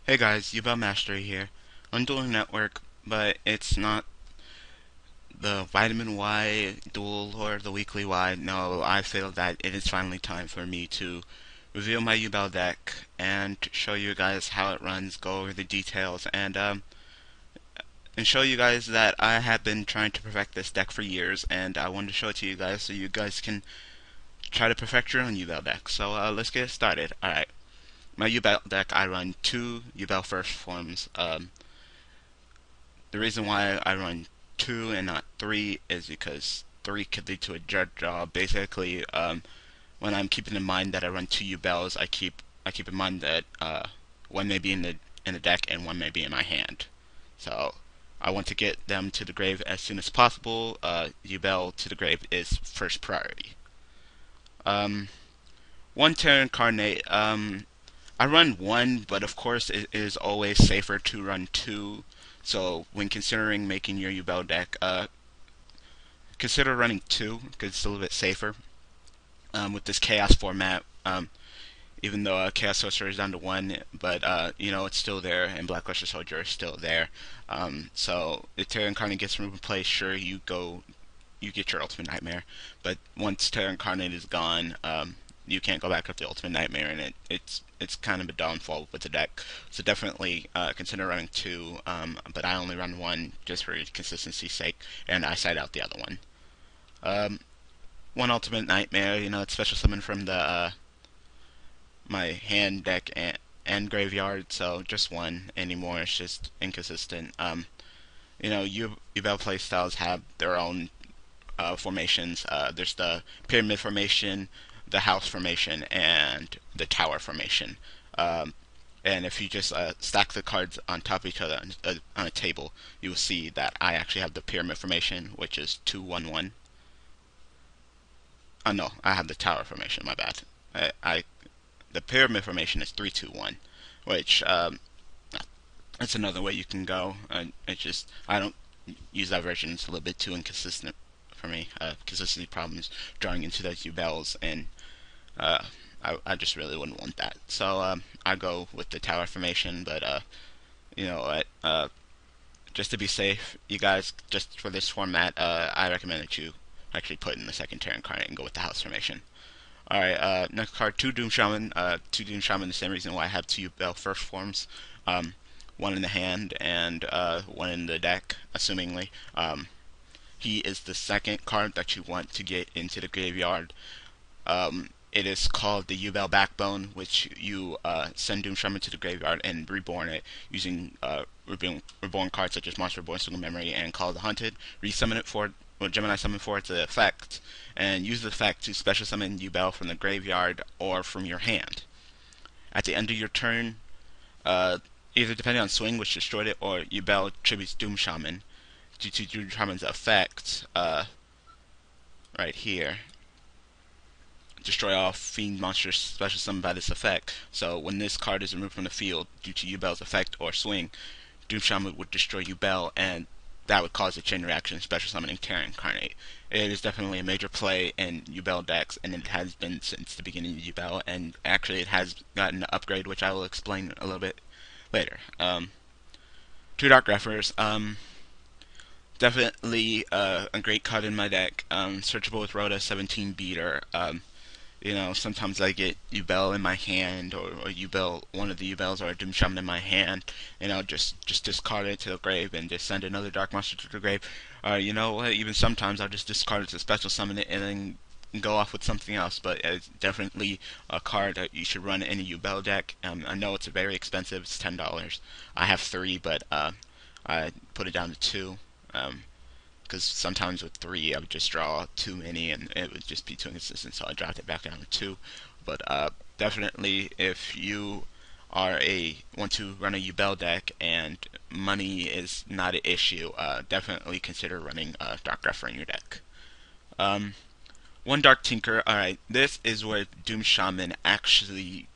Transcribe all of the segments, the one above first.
Hey guys, Yubel Mastery here. I'm doing network, but it's not the Vitamin Y duel or the Weekly Y. No, I feel that it is finally time for me to reveal my Yubel deck and show you guys how it runs, go over the details, and show you guys that I have been trying to perfect this deck for years, and I wanted to show it to you guys so you guys can try to perfect your own Yubel deck. So let's get started. Alright, my Yubel deck, I run two Yubel first forms. The reason why I run two and not three is because three could lead to a jet draw. Basically, when I'm keeping in mind that I run two U-bells, I keep in mind that one may be in the deck and one may be in my hand. So I want to get them to the grave as soon as possible. U-bell to the grave is first priority. Um, One Terra Incarnate. I run one, but of course it is always safer to run two. So when considering making your Yubel deck, consider running two because it's a little bit safer. With this Chaos format, even though Chaos Sorcerer is down to one, but it's still there, and Black Luster Soldier is still there. So if Terra Incarnate gets removed from play, sure you get your Ultimate Nightmare, but once Terra Incarnate is gone, you can't go back up to Ultimate Nightmare, and it's kind of a downfall with the deck. So definitely consider running two, but I only run one just for consistency's sake, and I side out the other one. Um, One Ultimate Nightmare, it's special summon from the my hand deck and graveyard, so just one anymore. It's just inconsistent. Yubel playstyles have their own formations. There's the pyramid formation, the house formation, and the tower formation. Um, and if you just stack the cards on top of each other on a table, you will see that I actually have the pyramid formation, which is 2-1-1. Oh no, I have the tower formation. My bad. I the pyramid formation is 3-2-1, which that's another way you can go. It's just I don't use that version. It's a little bit too inconsistent for me. Consistency problems drawing into those U-bells, and uh, I just really wouldn't want that. So I go with the tower formation, but you know what? Just to be safe, you guys, just for this format, I recommend that you actually put in the second Terran Incarnate and go with the house formation. Alright, next card, two Doom Shaman. Two Doom Shaman, the same reason why I have two Bell first forms. One in the hand and one in the deck, assumingly. He is the second card that you want to get into the graveyard. It is called the Yubel Backbone, which you send Doom Shaman to the graveyard and reborn it using reborn cards such as Monster Reborn, Single Memory, and Call of the Hunted. Resummon it for Gemini Summon for its effect, and use the effect to special summon Yubel from the graveyard or from your hand. At the end of your turn, uh, either depending on swing, which destroyed it, or Yubel tributes Doom Shaman. Due to Doom Shaman's effect, right here, destroy all fiend monsters special summoned by this effect. So when this card is removed from the field due to Yubel's effect or swing, Doom Shaman would destroy Yubel, and that would cause a chain reaction, special summoning Terra Incarnate. It is definitely a major play in Yubel decks, and it has been since the beginning of Yubel, and actually it has gotten an upgrade, which I will explain a little bit later. Two Dark Greffers. Definitely a great card in my deck. Searchable with Rhoda, 17 beater. Sometimes I get Yubel in my hand, or Yubel, one of the Yubels, or a Doom Shaman in my hand, just discard it to the grave and just send another Dark Monster to the grave. Even sometimes I'll just discard it to special summon it and then go off with something else. But it's definitely a card that you should run in a Yubel deck. I know it's very expensive; it's $10. I have three, but I put it down to two. Because sometimes with three I would just draw too many and it would just be too inconsistent, so I dropped it back down to two. But definitely, if you want to run a Yubel deck and money is not an issue, definitely consider running Dark Greffer in your deck. Um, One Dark Tinker. All right, this is where Doom Shaman actually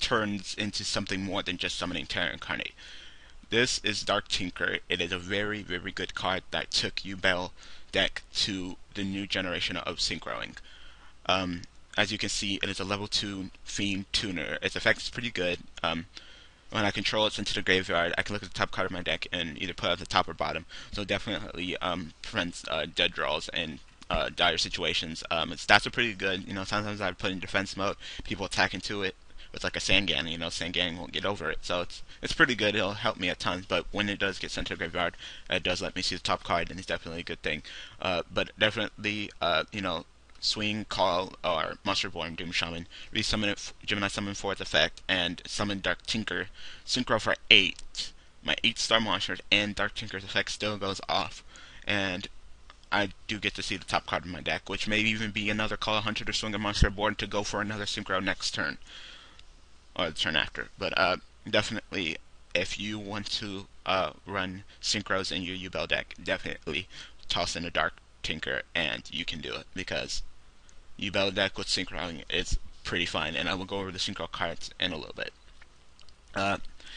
turns into something more than just summoning Terra Incarnate. This is Dark Tinker. It is a very, very good card that took Yubel deck to the new generation of synchroing. As you can see, it is a level 2 Fiend Tuner. Its effect is pretty good. when I control it sent to the graveyard, I can look at the top card of my deck and either put it at the top or bottom. So it definitely prevents dead draws and dire situations. Its stats are pretty good. Sometimes I put in defense mode, people attack into it with like a Sangan. Sangan won't get over it, so it's pretty good. It'll help me a ton. But when it does get sent to the graveyard, it does let me see the top card, and it's definitely a good thing. But definitely, swing, call, or Monsterborn Doom Shaman, resummon it, Gemini Summon for its effect, and summon Dark Tinker, synchro for 8. My 8-star monsters and Dark Tinker's effect still goes off, and I do get to see the top card of my deck, which may even be another Call Hunter to swing a monster board to go for another synchro next turn, or the turn after. But definitely, if you want to run synchros in your Yubel deck, definitely toss in a Dark Tinker, and you can do it, because Yubel deck with synchroing is pretty fun, and I will go over the synchro cards in a little bit.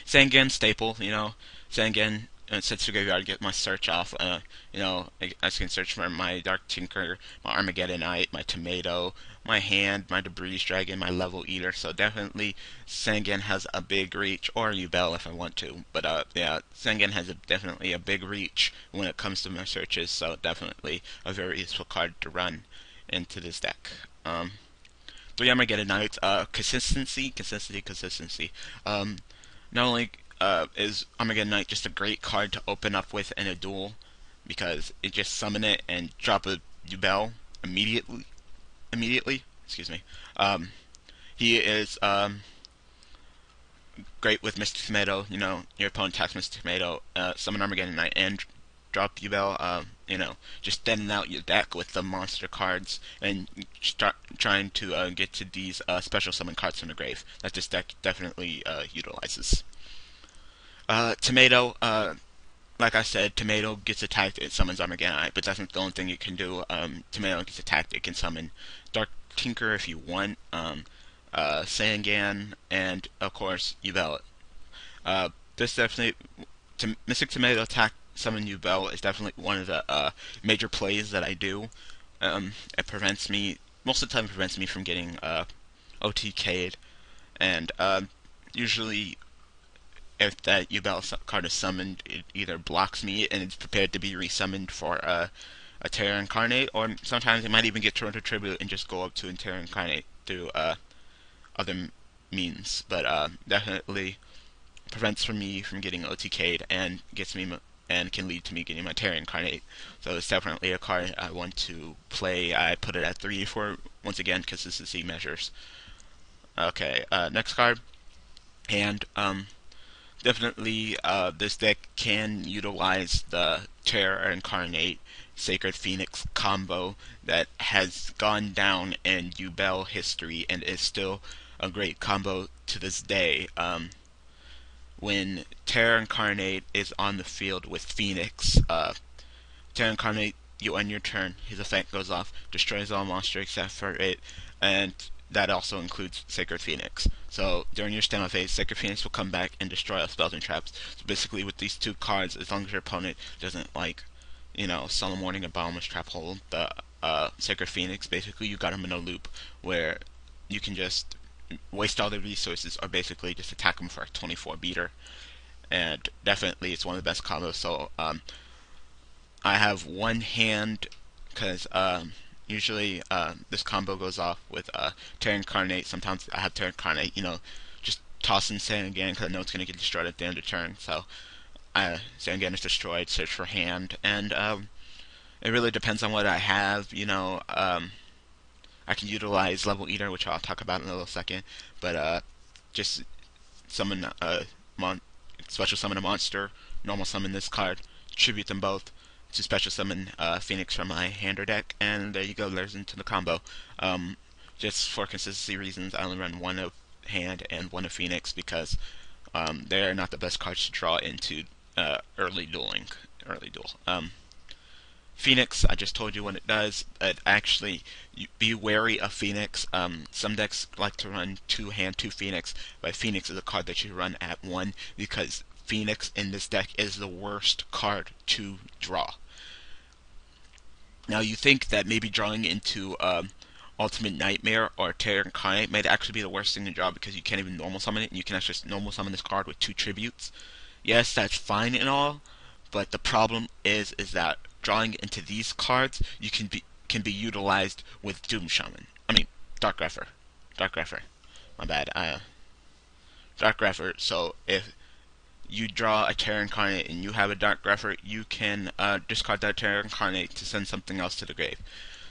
Sangan staple, Sangan sets to graveyard, get my search off. I can search for my Dark Tinker, my Armageddonite, my Tomato, my Hand, my Debris Dragon, my Level Eater. So definitely Sangan has a big reach, or Yubel if I want to. But yeah, Sangan has definitely a big reach when it comes to my searches. So definitely a very useful card to run into this deck. 3 Armageddonites, consistency. Not only is Armageddonite just a great card to open up with in a duel, because it just summon it and drop a Yubel immediately. Excuse me. He is great with Mr. Tomato. Your opponent attacks Mr. Tomato, summon Armageddonite and drop Yubel. Just thinning out your deck with the monster cards and start trying to get to these special summon cards from the grave that this deck definitely utilizes. Tomato, like I said, Tomato gets attacked, it summons Armageddonite, but that's not the only thing it can do. Tomato gets attacked, it can summon Dark Tinker if you want, Sangan, and of course, Yubel. This definitely, Mystic Tomato attack summon Yubel is definitely one of the major plays that I do. It prevents me, most of the time it prevents me from getting OTK'd, and usually if that Yubel card is summoned, it either blocks me and it's prepared to be resummoned for a Terra Incarnate, or sometimes it might even get turned to Tribute and just go up to a Terra Incarnate through other means. But definitely prevents me from getting OTK'd and gets me and can lead to me getting my Terra Incarnate. So it's definitely a card I want to play. I put it at 3 for, once again, consistency measures. Okay, next card. And definitely this deck can utilize the Terra Incarnate Sacred Phoenix combo that has gone down in Yubel history and is still a great combo to this day. When Terra Incarnate is on the field with Phoenix, Terra Incarnate, you end your turn, his effect goes off, destroys all monsters except for it, and that also includes Sacred Phoenix. So during your standoff phase, Sacred Phoenix will come back and destroy all spells and traps. So basically with these two cards, as long as your opponent doesn't Solemn Warning and Bottomless Trap hold the Sacred Phoenix, basically you got him in a loop where you can just waste all the resources or basically just attack him for a 24 beater. And definitely it's one of the best combos. So I have one hand, because usually this combo goes off with Terra Incarnate. Sometimes I have Terra Incarnate, just toss in Sangan because I know it's going to get destroyed at the end of the turn. So Sangan is destroyed, search for hand, and it really depends on what I have. I can utilize Level Eater, which I'll talk about in a little second, but just summon special summon a monster, normal summon this card, tribute them both to special summon Phoenix from my hand or deck, and there you go, there's into the combo. Just for consistency reasons, I only run one of hand and one of Phoenix because they're not the best cards to draw into early duel. Phoenix, I just told you what it does, but actually, be wary of Phoenix. Some decks like to run 2 hand, 2 Phoenix, but Phoenix is a card that you run at 1 because Phoenix in this deck is the worst card to draw. Now you think that maybe drawing into Ultimate Nightmare or Terror Incarnate might actually be the worst thing to draw because you can't even normal summon it, and you can actually normal summon this card with 2 tributes. Yes, that's fine and all, but the problem is that drawing into these cards you can be utilized with Doom Shaman. I mean, Dark Grepher. Dark Grepher. My bad. Dark Grepher. So if you draw a Terror Incarnate and you have a Dark Grepher, you can discard that Terror Incarnate to send something else to the grave.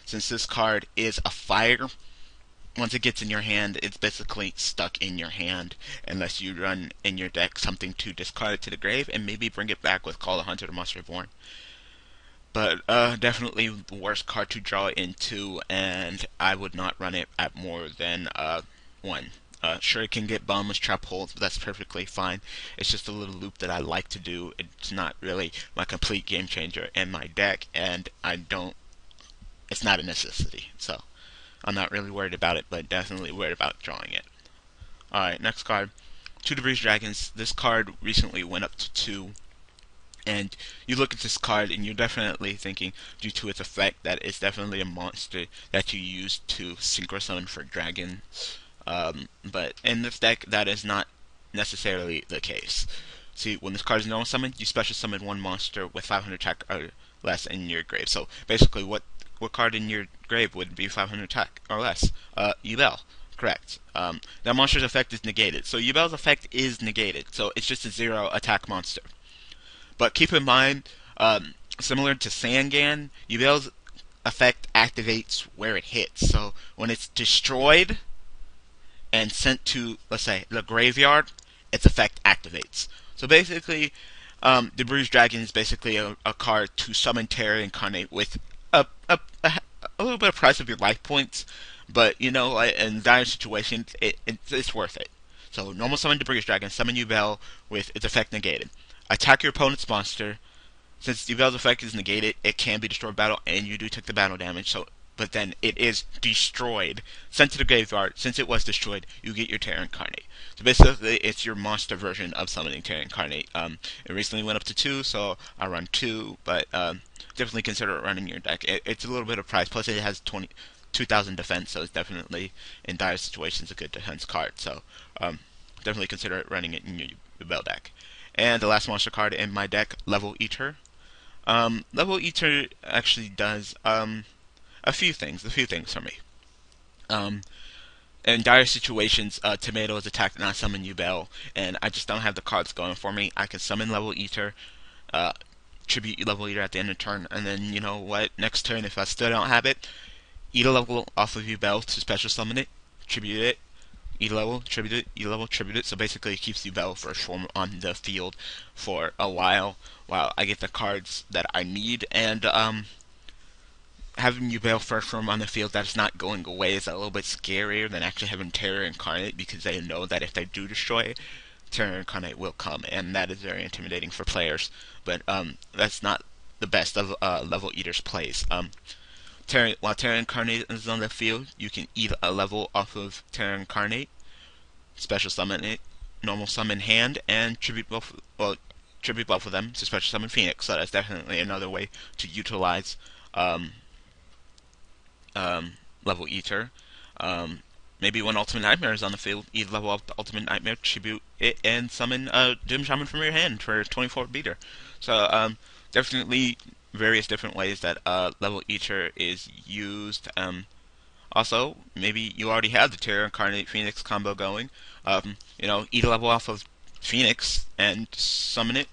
Since this card is a fire, once it gets in your hand, it's basically stuck in your hand unless you run in your deck something to discard it to the grave and maybe bring it back with Call the Hunter or Monster Reborn. But definitely the worst card to draw into, and I would not run it at more than 1. Sure, it can get boneless trap holes, but that's perfectly fine. It's just a little loop that I like to do. It's not really my complete game changer in my deck, and it's not a necessity. So I'm not really worried about it, but definitely worried about drawing it. Alright, next card. 2 Debris Dragons. This card recently went up to 2. And you look at this card and you're definitely thinking, due to its effect, that it's definitely a monster that you use to synchro summon for dragon. But in this deck, that is not necessarily the case. See, when this card is normal summoned, you special summon 1 monster with 500 attack or less in your grave. So basically, what card in your grave would be 500 attack or less? Yubel. Correct. That monster's effect is negated. So Yubel's effect is negated. So it's just a 0 attack monster. But keep in mind, similar to Sangan, Yubel's effect activates where it hits. So when it's destroyed and sent to, let's say, the graveyard, its effect activates. So basically, Debris Dragon is basically a card to summon Terror Incarnate with a little bit of price of your life points. But, you know, in dire situations, it's worth it. So normal summon Debris Dragon, summon Yubel with its effect negated. Attack your opponent's monster. Since Yubel's effect is negated, it can be destroyed battle, and you do take the battle damage. So, but then it is destroyed, sent to the graveyard. Since it was destroyed, you get your Terror Incarnate. So basically, it's your monster version of summoning Terror Incarnate. It recently went up to 2, so I run 2, but definitely consider it running your deck. It's a little bit of price. Plus, it has 2,000 defense, so it's definitely in dire situations a good defense card. So definitely consider it running it in your Yubel deck. And the last monster card in my deck, Level Eater. Level Eater actually does a few things for me. In dire situations, Tomato is attacked and I summon Yubel, and I just don't have the cards going for me. I can summon Level Eater, tribute Level Eater at the end of turn, and then, you know what, next turn, if I still don't have it, eat a level off of Yubel to special summon it, tribute it, eat a level, tribute it, eat a level, tribute it. So basically it keeps Yubel first form on the field for a while I get the cards that I need, and having Yubel first form on the field that's not going away is a little bit scarier than actually having Terror Incarnate, because they know that if they do destroy it, Terror Incarnate will come, and that is very intimidating for players. But that's not the best of Level Eater's plays. While Terror Incarnate is on the field, you can eat a level off of Terror Incarnate, special summon it, normal summon hand, and tribute both of them to special summon Phoenix. So that's definitely another way to utilize Level Eater. Maybe when Ultimate Nightmare is on the field, eat level up the Ultimate Nightmare, tribute it, and summon Doom Shaman from your hand for 24 beater. So definitely various different ways that Level Eater is used. Also, maybe you already have the Terror Incarnate Phoenix combo going. Eat a level off of Phoenix and summon it,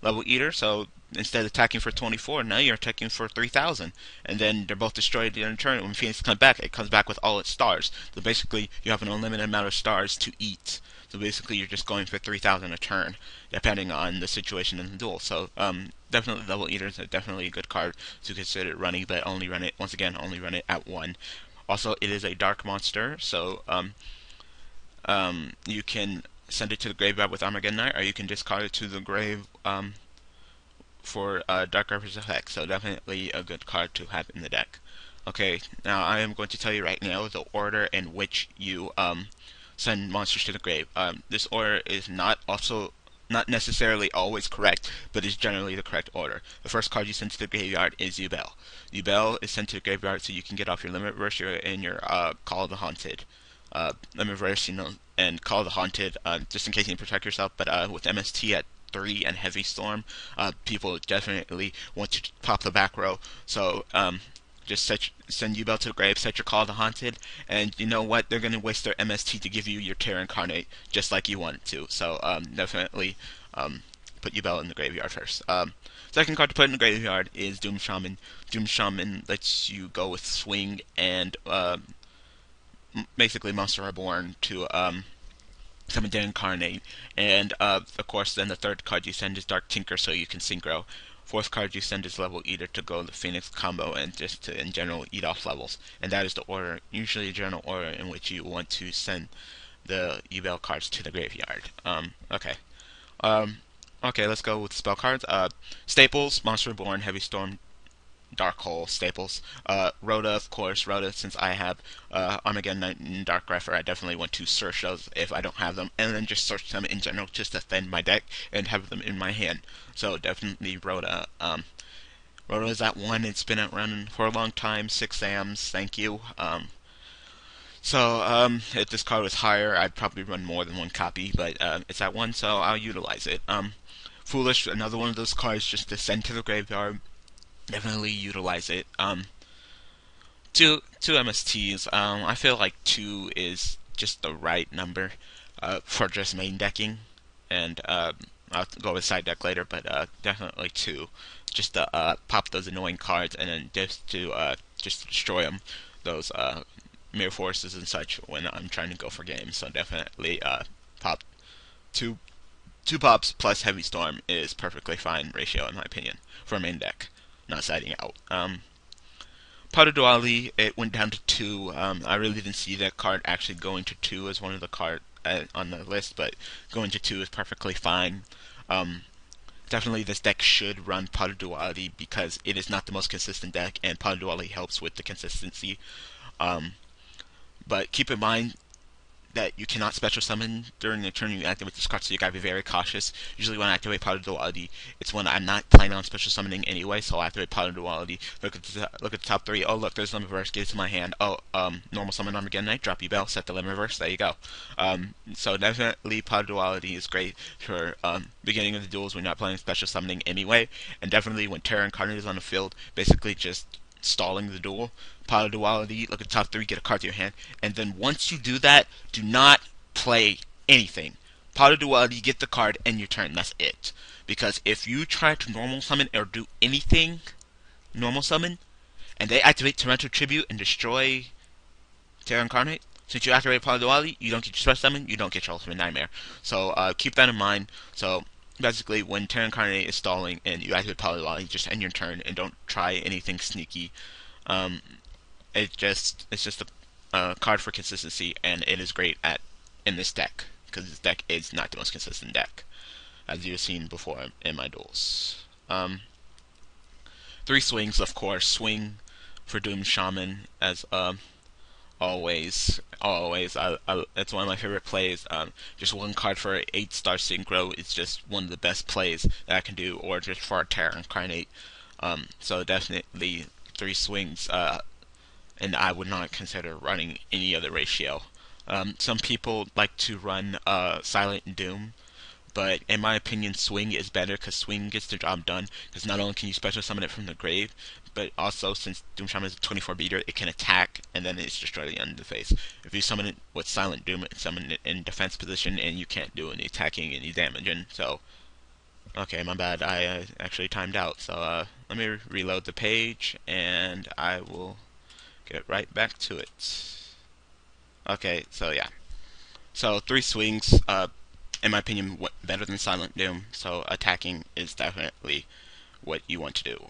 Level Eater. So instead of attacking for 24, now you're attacking for 3,000. And then they're both destroyed in turn. When Phoenix comes back, it comes back with all its stars. So basically, you have an unlimited amount of stars to eat. So basically, you're just going for 3,000 a turn, depending on the situation in the duel. So definitely, Level Eaters are definitely a good card to consider running, but only run it at 1. Also, it is a dark monster, so you can send it to the graveyard with Armageddon Knight, or you can discard it to the grave for Dark Reaper's effect. So definitely a good card to have in the deck. Okay, now I am going to tell you right now the order in which you send monsters to the grave. This order is not also not necessarily always correct, but is generally the correct order. The first card you send to the graveyard is Yubel. Yubel is sent to the graveyard so you can get off your Limit Reverse and your Call of the Haunted. Limit Reverse, and Call of the Haunted, just in case you need to protect yourself. But with MST at 3 and Heavy Storm, people definitely want to pop the back row. So just send Yubel to the grave, set your Call of the Haunted, and you know what? They're going to waste their MST to give you your Terra Incarnate just like you want it to. So definitely put Yubel in the graveyard first. Second card to put in the graveyard is Doom Shaman. Doom Shaman lets you go with Swing and basically Monster Reborn to summon Terra Incarnate. And of course, then the third card you send is Dark Tinker so you can synchro. Fourth card you send is Level Eater to go the Phoenix combo and just to, in general, eat off levels. And that is the order, usually a general order in which you want to send the Yubel cards to the graveyard. Okay. Okay, let's go with spell cards. Staples, Monster Reborn, Heavy Storm, Dark Hole, Staples. Rhoda, of course. Rhoda, since I have Armageddon Knight and Dark Grepher, I definitely want to search those if I don't have them, and then just search them in general just to thin my deck and have them in my hand. So definitely Rhoda. Rhoda is at 1. It's been out running for a long time. 6 AMs, thank you. If this card was higher, I'd probably run more than one copy, but it's at 1, so I'll utilize it. Foolish, another one of those cards just to send to the graveyard. Definitely utilize it. Two MSTs. I feel like 2 is just the right number for just main decking, and I'll go with side deck later. But definitely 2, just to pop those annoying cards, and then just to just destroy them. Those mirror forces and such when I'm trying to go for games. So definitely pop 2 pops plus Heavy Storm is perfectly fine ratio in my opinion for a main deck. Not siding out. Pot of Duality, it went down to 2. I really didn't see that card actually going to 2 as one of the cards on the list, but going to 2 is perfectly fine. Definitely this deck should run Pot of Duality because it is not the most consistent deck, and Pot of Duality helps with the consistency. But keep in mind that you cannot special summon during the turn you activate this card, so you gotta be very cautious. Usually when I activate Pot of Duality, it's when I'm not planning on special summoning anyway, so I activate Pot of Duality, look at the top 3, oh look, there's Limit Reverse, get it to my hand, oh, normal summon Armageddon Knight, drop Yubel, set the Limit Reverse, there you go. So definitely Pot of Duality is great for beginning of the duels when you're not planning special summoning anyway, and definitely when Terra Incarnate is on the field, basically just stalling the duel. Pot of Duality, look at the top 3, get a card to your hand, and then once you do that, do not play anything. Pot of Duality, get the card, and your turn, that's it. Because if you try to normal summon or do anything normal summon, and they activate Torrential Tribute and destroy Terra Incarnate, since you activate Pot of Duality, you don't get your special summon, you don't get your Ultimate Nightmare. So keep that in mind. So basically, when Terra Incarnate is stalling and you activate Pot of Duality, just end your turn and don't try anything sneaky. It's just a card for consistency, and it is great in this deck because this deck is not the most consistent deck, as you've seen before in my duels. 3 swings, of course. Swing for Doom Shaman as always. It's one of my favorite plays. Just 1 card for an 8-star synchro is just one of the best plays that I can do, or just for a Terra Incarnate. So definitely 3 swings. And I would not consider running any other ratio. Some people like to run Silent Doom, but in my opinion, Swing is better because Swing gets the job done. Because not only can you special summon it from the grave, but also since Doom Shaman is a 24 beater, it can attack and then it's destroyed the end of the phase. If you summon it with Silent Doom, it's summon it in defense position and you can't do any attacking, any damaging. So, okay, my bad. I actually timed out. So let me reload the page and I will get right back to it. Okay, so yeah. So 3 swings, in my opinion, better than Silent Doom. So attacking is definitely what you want to do.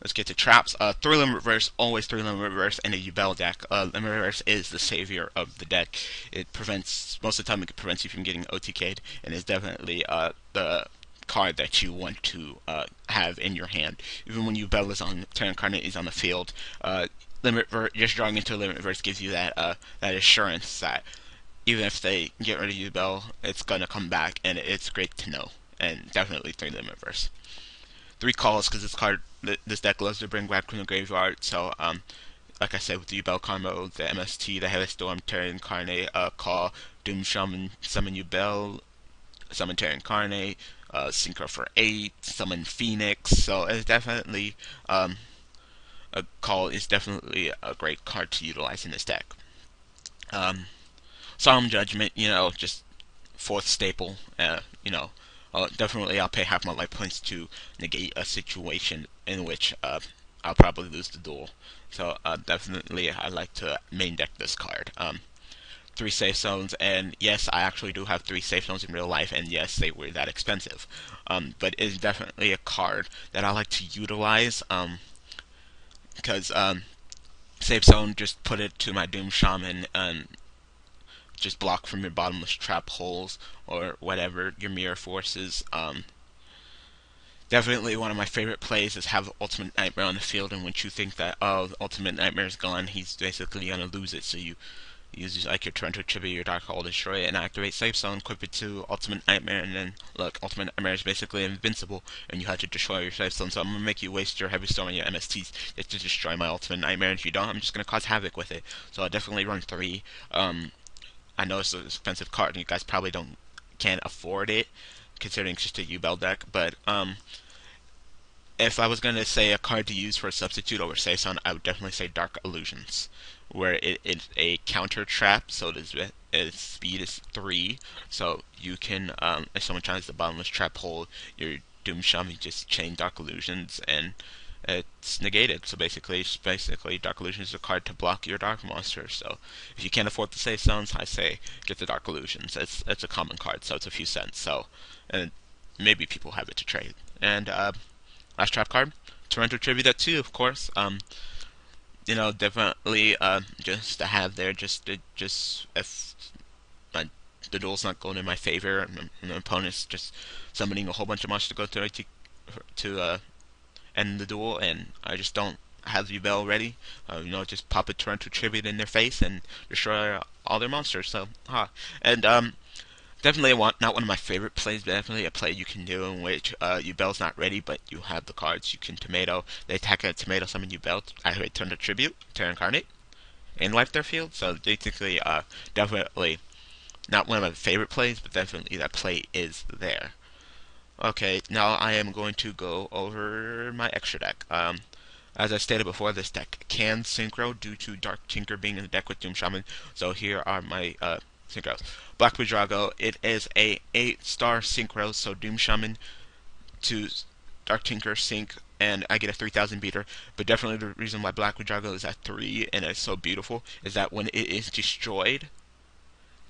Let's get to traps. 3 Limit Reverse, always 3 Limit Reverse in a Yubel deck. Limit Reverse is the savior of the deck. It prevents, most of the time it prevents you from getting OTK'd, and is definitely the card that you want to have in your hand. Even when Yubel is on, Terra Incarnate is on the field, just drawing into a Limit Reverse gives you that that assurance that even if they get rid of Yubel, it's gonna come back, and it's great to know. And definitely 3 limit verse. 3 calls because this deck loves to bring back from the graveyard. So like I said with the Yubel combo, the MST, the Heavy Storm, Terra Incarnate, call, Doom Shaman, summon Yubel, summon Terra Incarnate, Synchro for 8, summon Phoenix. So it's definitely a call is definitely a great card to utilize in this deck. Um, Solemn Judgment, just fourth staple. Definitely I'll pay half my life points to negate a situation in which I'll probably lose the duel. So definitely I like to main deck this card. 3 safe zones, and yes, I actually do have 3 safe zones in real life, and yes, they were that expensive. But it's definitely a card that I like to utilize because safe zone, just put it to my Doom Shaman and just block from your bottomless trap holes or whatever your mirror forces. Definitely one of my favorite plays is have Ultimate Nightmare on the field, in which you think that, oh, Ultimate Nightmare is gone, he's basically gonna lose it, so you use like your Torrential Tribute, your Dark Hole, destroy it, and activate Safe Zone, equip it to Ultimate Nightmare, and then look, Ultimate Nightmare is basically invincible, and you have to destroy your Safe Zone, so I'm gonna make you waste your Heavy Storm and your MSTs just to destroy my Ultimate Nightmare, and if you don't, I'm just gonna cause havoc with it. So I'll definitely run 3. I know it's an expensive card, and you guys probably can't afford it, considering it's just a Yubel deck, but if I was going to say a card to use for a substitute over Saison, I would definitely say Dark Illusions, where it is a counter trap, so its speed is 3, so you can, if someone tries the bottomless trap hole, your Doom Shaman just chain Dark Illusions, and it's negated. So basically Dark Illusions is a card to block your Dark Monster. So if you can't afford the safe zones, I say get the Dark Illusions. It's a common card, so it's a few cents. So, and maybe people have it to trade. And last trap card, Torrential Tribute at 2, of course. Definitely just to have there, just if the duel's not going in my favor, and the opponent's just summoning a whole bunch of monsters to go through to end the duel, and I just don't have Yubel ready. Just pop a Torrential Tribute in their face and destroy all their monsters. So, and definitely not one of my favorite plays, but definitely a play you can do in which Yubel's not ready, but you have the cards. You can tomato. They attack a tomato, summon Yubel, activate Torrential Tribute, Terra Incarnate, and wipe their field. So basically, definitely not one of my favorite plays, but definitely that play is there. Okay, now I am going to go over my extra deck. As I stated before, this deck can synchro due to Dark Tinker being in the deck with Doom Shaman. So here are my synchros. Black Buidrago, it is a 8-star synchro, so Doom Shaman to Dark Tinker sync, and I get a 3000 beater. But definitely the reason why Black Buidrago is at 3 and it's so beautiful is that when it is destroyed,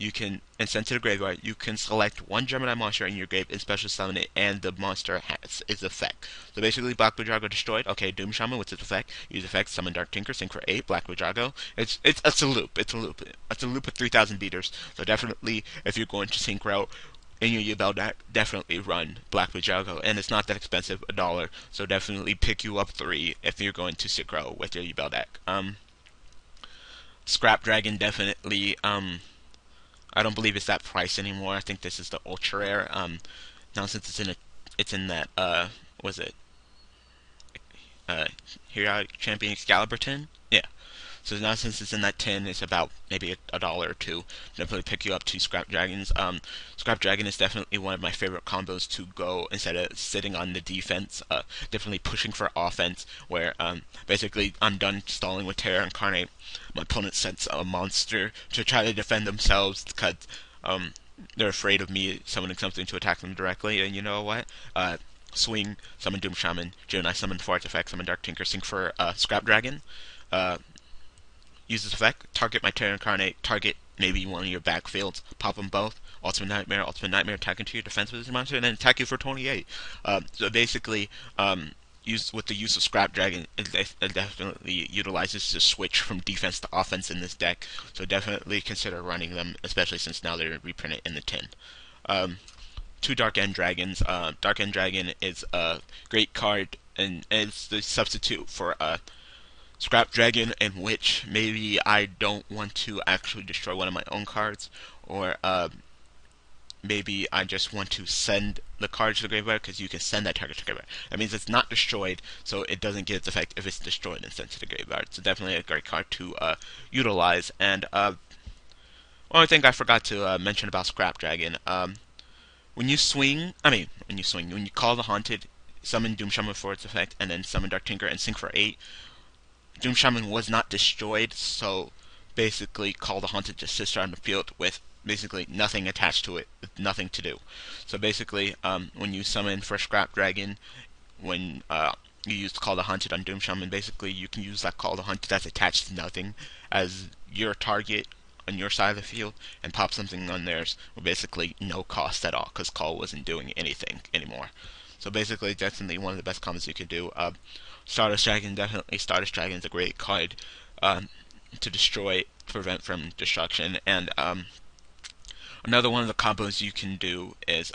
you can, and sent to the graveyard, you can select one Gemini monster in your grave and special summon it, and the monster has its effect. So basically, Black Buidrago destroyed. Okay, Doom Shaman with its effect. Use effect, summon Dark Tinker, sync for 8, Black Buidrago. It's a loop. It's a loop with 3000 beaters. So definitely, if you're going to synchro in your Yubel deck, definitely run Black Buidrago, and it's not that expensive, $1. So definitely pick you up 3 if you're going to synchro with your Yubel deck. Scrap Dragon, definitely. I don't believe it's that price anymore. I think this is the ultra rare. Now since it's in that was it Hero Champion Excalibur 10? Yeah. So now since it's in that 10, it's about maybe $1 or 2. Definitely pick you up 2 Scrap Dragons. Scrap Dragon is definitely one of my favorite combos to go instead of sitting on the defense. Definitely pushing for offense, where basically I'm done stalling with Terra Incarnate. My opponent sets a monster to try to defend themselves because they're afraid of me summoning something to attack them directly. And you know what? Swing, summon Doom Shaman, Gemini summon 4 artifacts, summon Dark Tinker, sync for Scrap Dragon. Use this effect, target my Terra Incarnate, target maybe one of your backfields, pop them both, Ultimate Nightmare attack into your defense with this monster, and then attack you for 28. So basically, with the use of Scrap Dragon, it definitely utilizes the switch from defense to offense in this deck, so definitely consider running them, especially since now they're reprinted in the 10. 2 Dark End Dragons. Dark End Dragon is a great card, and it's the substitute for Scrap Dragon, in which maybe I don't want to actually destroy one of my own cards, or maybe I just want to send the card to the graveyard because you can send that target to the graveyard. That means it's not destroyed, so it doesn't get its effect if it's destroyed and sent to the graveyard. So definitely a great card to utilize. And one thing I forgot to mention about Scrap Dragon, when you swing, when you call the Haunted, summon Doom Shaman for its effect, and then summon Dark Tinker and sink for 8, Doom Shaman was not destroyed, so basically Call the Haunted just sits around the field with basically nothing attached to it, with nothing to do. So basically, when you summon for Scrap Dragon, when you use Call the Haunted on Doom Shaman, basically you can use that Call the Haunted that's attached to nothing as your target on your side of the field and pop something on theirs with basically no cost at all because Call wasn't doing anything anymore. So basically, definitely one of the best combos you could do. Stardust Dragon, definitely Stardust Dragon is a great card to destroy, prevent from destruction. And another one of the combos you can do is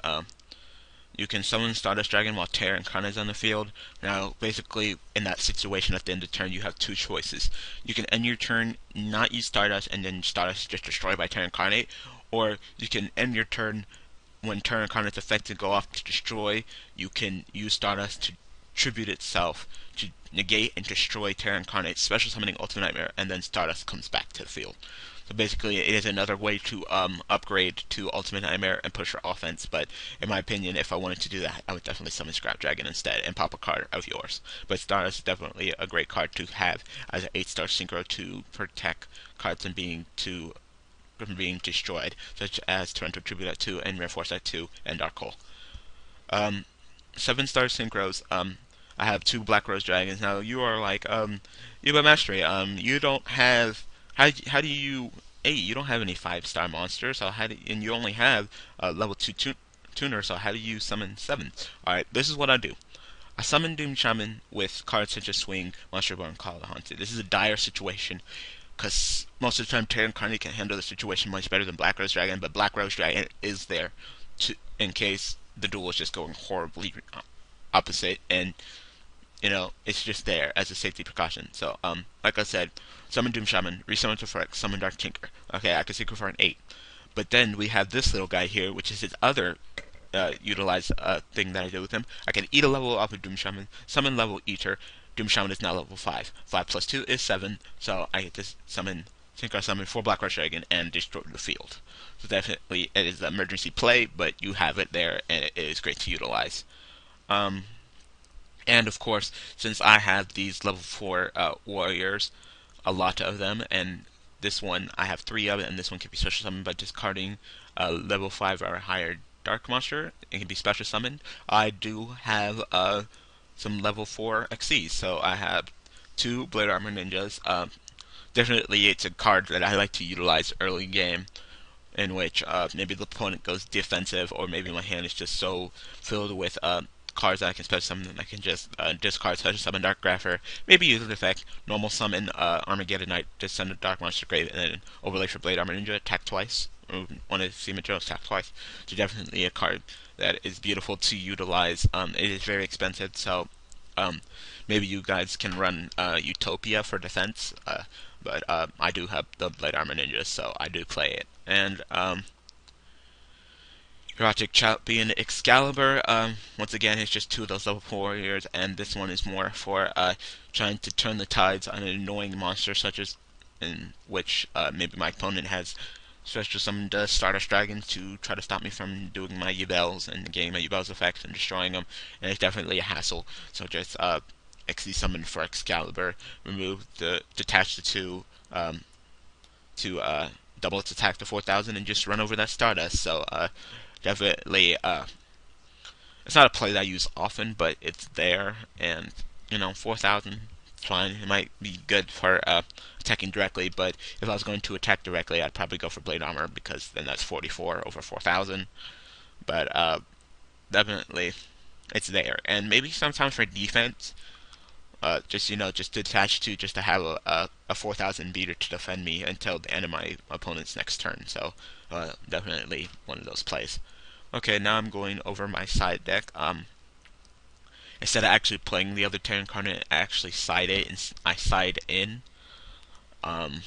you can summon Stardust Dragon while Terra Incarnate is on the field. Now, basically, in that situation at the end of the turn, you have two choices. You can end your turn, not use Stardust, and then Stardust is just destroyed by Terra Incarnate, or you can end your turn when Terra Incarnate's effect to go off to destroy. You can use Stardust to tribute itself to negate and destroy Terra Incarnate's special summoning Ultimate Nightmare, and then Stardust comes back to the field. So basically, it is another way to upgrade to Ultimate Nightmare and push your offense. But in my opinion, if I wanted to do that, I would definitely summon Scrap Dragon instead and pop a card of yours. But Stardust is definitely a great card to have as an 8-star synchro to protect cards from being destroyed, such as Torrential Tribute at 2 and Reinforce at 2 and Dark Hole. 7-star synchros. I have 2 Black Rose Dragons. Now you are like, Yubel Mastery. You don't have. How do you? You don't have any 5-star monsters. So and you only have level 2 tuner. So how do you summon 7? All right, this is what I do. I summon Doom Shaman with cards such as Swing, Monster Born, Call the Haunted. This is a dire situation, because most of the time Terra Incarnate can handle the situation much better than Black Rose Dragon, but Black Rose Dragon is there in case the duel is just going horribly opposite, and it's just there as a safety precaution. So, like I said, summon Doom Shaman, resummon to Phyrex, summon Dark Tinker. Okay, I can secret for an 8. But then we have this little guy here, which is his other utilized thing that I did with him. I can eat a level off of Doom Shaman, summon level Eater. Doom Shaman is now level 5. 5 plus 2 is 7, so I get to summon Synchro Summon for Black Rush Dragon and destroy the field. So definitely it is an emergency play, but you have it there and it is great to utilize. And of course, since I have these level 4 warriors, a lot of them, and this one I have 3 of it, and this one can be special summoned by discarding level 5 or higher dark monster. It can be special summoned. I do have some level 4 XCs, so I have 2 Blade Armor Ninjas. Definitely it's a card that I like to utilize early game, in which maybe the opponent goes defensive, or maybe my hand is just so filled with cards that I can special summon that I can just discard special summon Dark Grapher, maybe use the effect, normal summon Armageddon Knight, just send a Dark Monster Grave, and then overlay for Blade Armor Ninja, attack twice, or one of the sea materials, attack twice. So definitely a card that is beautiful to utilize. It is very expensive, so maybe you guys can run Utopia for defense, but I do have the Blade Armor Ninja, so I do play it. And Erotic Champion Excalibur, once again, it's just 2 of those level 4 warriors, and this one is more for trying to turn the tides on an annoying monster, such as in which maybe my opponent has special summoned Stardust Dragon to try to stop me from doing my Yubels and getting my Yubels effects and destroying them, and it's definitely a hassle. So just XD summon for Excalibur, remove detach the 2 to double its attack to 4,000 and just run over that Stardust. So definitely, it's not a play that I use often, but it's there, and 4,000, fine. It might be good for attacking directly, but if I was going to attack directly, I'd probably go for Blade Armor, because then that's 44 over 4,000. But definitely, it's there, and maybe sometimes for defense, just to attach to, just to have a 4,000 beater to defend me until the end of my opponent's next turn. So definitely one of those plays. Okay, now I'm going over my side deck. instead of actually playing the other Terran Incarnate, I actually side it and I side in. Um,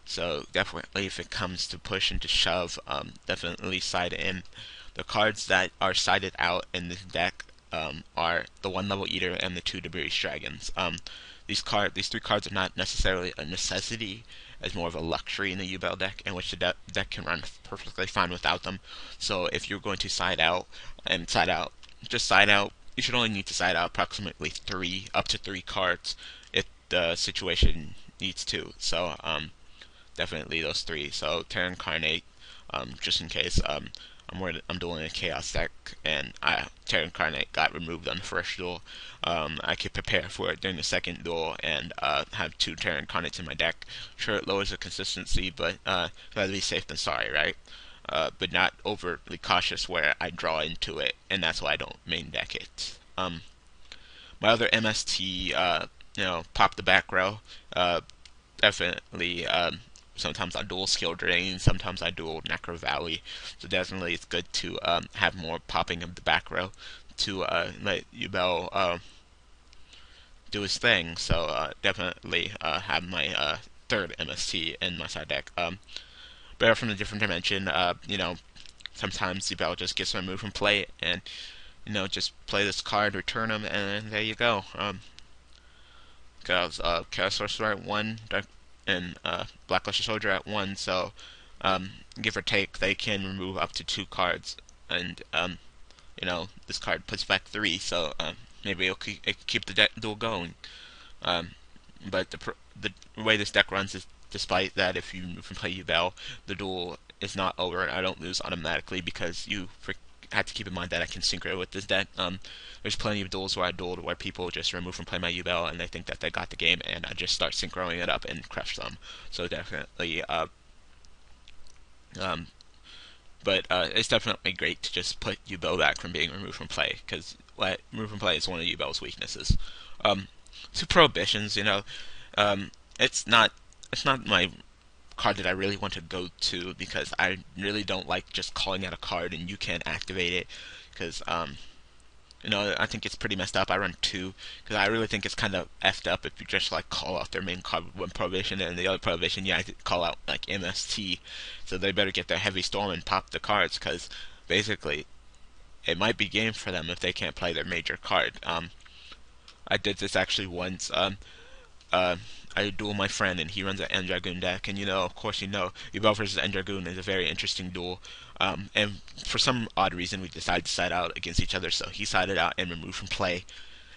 so definitely, if it comes to push and to shove, definitely side in. The cards that are sided out in this deck are the one Level Eater and the two Debris Dragons. These three cards are not necessarily a necessity, as more of a luxury in the Yubel deck, in which the deck can run perfectly fine without them. So if you're going to side out and side out, just side out. You should only need to side out approximately up to three cards, if the situation needs to. So definitely those three. So Terra Incarnate, just in case. I'm doing a Chaos deck, and Terra Incarnate got removed on the first duel. I could prepare for it during the second duel and have two Terra Incarnates in my deck. Sure, it lowers the consistency, but rather be safe than sorry, right? But not overly cautious where I draw into it, and that's why I don't main deck it. My other MST, pop the back row. Definitely. Sometimes I dual Skill Drain, sometimes I dual Necro Valley. So definitely it's good to have more popping of the back row to let Yubel do his thing. So definitely have my third MST in my side deck. Bear from a different dimension. Sometimes Yubel just gets removed from play, and just play this card, return him, and there you go. Chaos Sorcerer at 1, and Blackluster Soldier at 1, so give or take, they can remove up to 2 cards, and this card puts back 3, so maybe it can keep the duel going. But the way this deck runs is, despite that, if you move and play Yubel, the duel is not over, and I don't lose automatically because you have to keep in mind that I can synchro with this deck. There's plenty of duels where I dueled where people just remove from play my Yubel and they think that they got the game, and I just start synchroing it up and crush them. So definitely, but it's definitely great to just put Yubel back from being removed from play, because removed from play is one of Yubel's weaknesses. To prohibitions, it's not my card that I really want to go to, because I really don't like just calling out a card and you can't activate it, because I think it's pretty messed up. I run 2 because I really think it's kind of effed up if you just like call out their main card with one prohibition, and the other prohibition I could call out like MST, so they better get their Heavy Storm and pop the cards, because basically it might be game for them if they can't play their major card. I did this actually once. I duel my friend, and he runs an Endragoon deck, and of course, Yubel versus Endragoon is a very interesting duel. And for some odd reason, we decided to side out against each other, so he sided out and removed from play,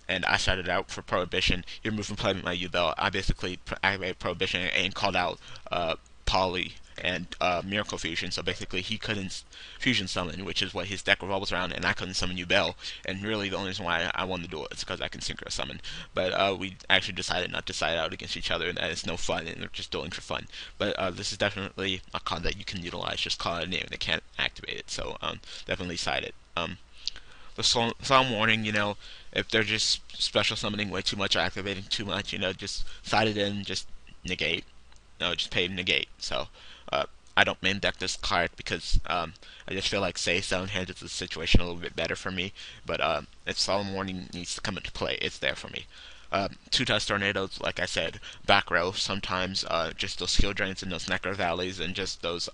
and I sided out for Prohibition. He removed from play with my Yubel. I basically activated Prohibition and called out Poly and Miracle Fusion, so basically he couldn't Fusion Summon, which is what his deck revolves around, and I couldn't summon Yubel, and really the only reason why I won the duel is because I can Synchro Summon. But we actually decided not to side out against each other, and that is no fun, and they're just dueling for fun. But this is definitely a card that you can utilize, just call it a name, and they can't activate it, so definitely side it. The Solemn Warning, if they're just special summoning way too much or activating too much, just side it in, just negate. No, just pay negate. So I don't main deck this card because I just feel like Say Seven handles the situation a little bit better for me. But if Solemn Warning needs to come into play, it's there for me. 2-Dust Tornadoes, like I said, back row. Sometimes just those skill drains and those Necro Valleys and just those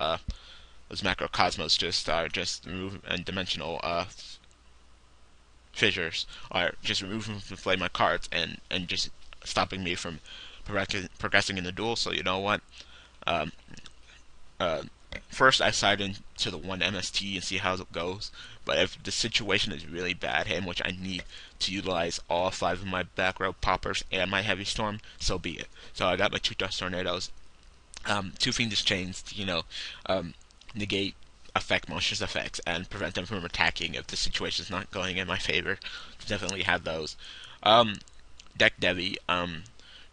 Macro Cosmos just are just and dimensional fissures are just removing from play my cards and just stopping me from progressing in the duel. So you know what? First I side into the one MST and see how it goes. But if the situation is really bad, in which I need to utilize all 5 of my back row poppers and my Heavy Storm, so be it. So I got my 2-Dust Tornadoes, 2 Fiendish Chains, negate affect monsters' effects and prevent them from attacking if the situation is not going in my favor. Definitely have those. Deck Devi.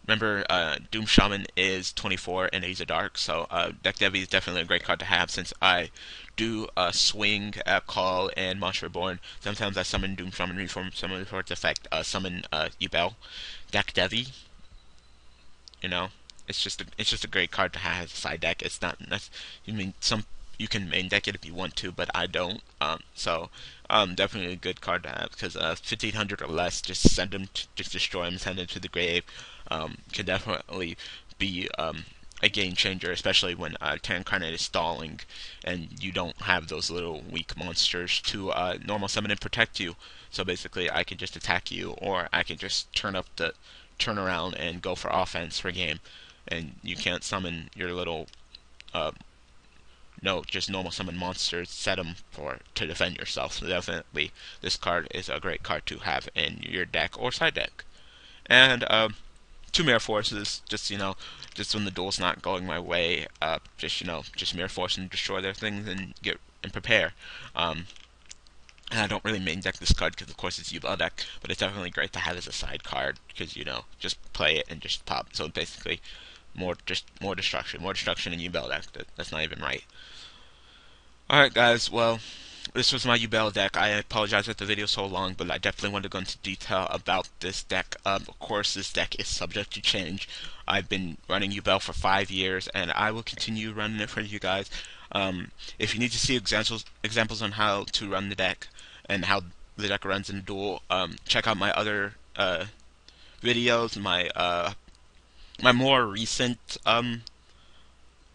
Remember, Doom Shaman is 24 and he's a dark, so Deck Devi is definitely a great card to have, since I do swing, call, and Monster Reborn. Sometimes I summon Doom Shaman, reform summon for its effect, summon Yubel. Deck Devi, it's just a great card to have as a side deck. It's not. Some you can main deck it if you want to, but I don't. Definitely a good card to have because 1500 or less, just send them, just destroy them, send them to the grave. Can definitely be a game changer, especially when Tankarnate is stalling and you don't have those little weak monsters to normal summon and protect you. So basically, I can just attack you, or I can just turn around and go for offense for game, and you can't summon your little uh, no, just normal summon monsters, set them for to defend yourself. So definitely, this card is a great card to have in your deck or side deck. And two mirror forces, just when the duel's not going my way, just mirror force and destroy their things and get and prepare. And I don't really main deck this card because, of course, it's Yubel deck, but it's definitely great to have as a side card because just play it and just pop. So basically, more destruction in Yubel deck. That's not even right. All right, guys. Well, this was my Yubel deck. I apologize that the video is so long, but I definitely want to go into detail about this deck. Of course, this deck is subject to change. I've been running Yubel for 5 years, and I will continue running it for you guys. If you need to see examples on how to run the deck and how the deck runs in a duel, check out my other videos, my more recent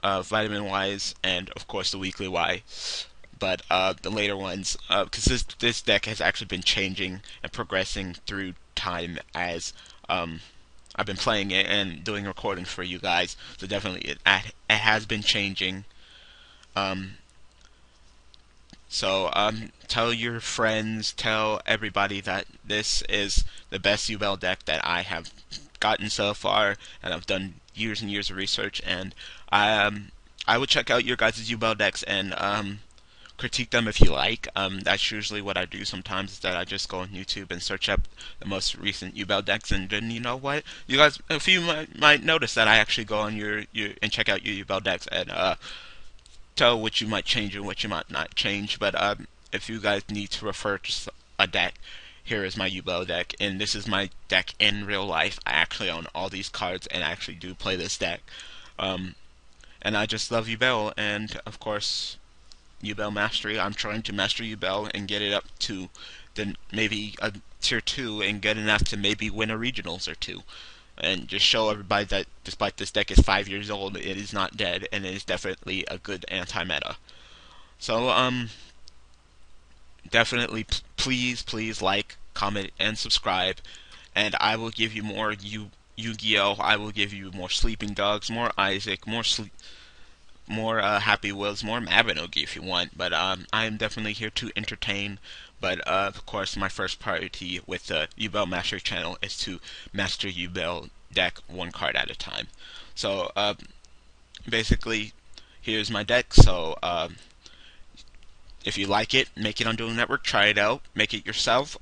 Vitamin Ys, and of course the Weekly Y. But the later ones, because this deck has actually been changing and progressing through time as I've been playing it and doing recordings for you guys. So definitely it has been changing. Um, Tell your friends, tell everybody that this is the best Yubel deck that I have gotten so far, and I've done years and years of research, and I will check out your guys' Yubel decks and critique them if you like. That's usually what I do sometimes, is that I just go on YouTube and search up the most recent Yubel decks, and then you know what? You guys, a few might notice that I actually go on your and check out your Yubel decks and tell what you might change and what you might not change. But if you guys need to refer to a deck, here is my Yubel deck, and this is my deck in real life. I actually own all these cards, and I actually do play this deck. And I just love Yubel, and of course, Yubel Mastery. I'm trying to master Yubel and get it up to maybe a tier 2 and get enough to maybe win a regionals or two. And just show everybody that despite this deck is 5 years old, it is not dead, and it is definitely a good anti-meta. So, definitely please like, comment, and subscribe, and I will give you more Yu-Gi-Oh! I will give you more Sleeping Dogs, more Isaac, more Happy Wheels, more Mabinogi if you want. But I am definitely here to entertain. But of course, my first priority with the Yubel Mastery channel is to master Yubel deck one card at a time. So basically, here's my deck. So if you like it, make it on Duel Network. Try it out. Make it yourself.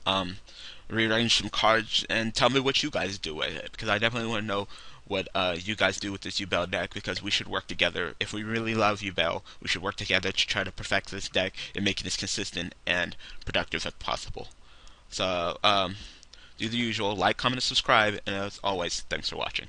Rearrange some cards and tell me what you guys do with it, because I definitely want to know what you guys do with this Yubel deck, because we should work together. If we really love Yubel, we should work together to try to perfect this deck and make it as consistent and productive as possible. So, do the usual, like, comment, and subscribe, and as always, thanks for watching.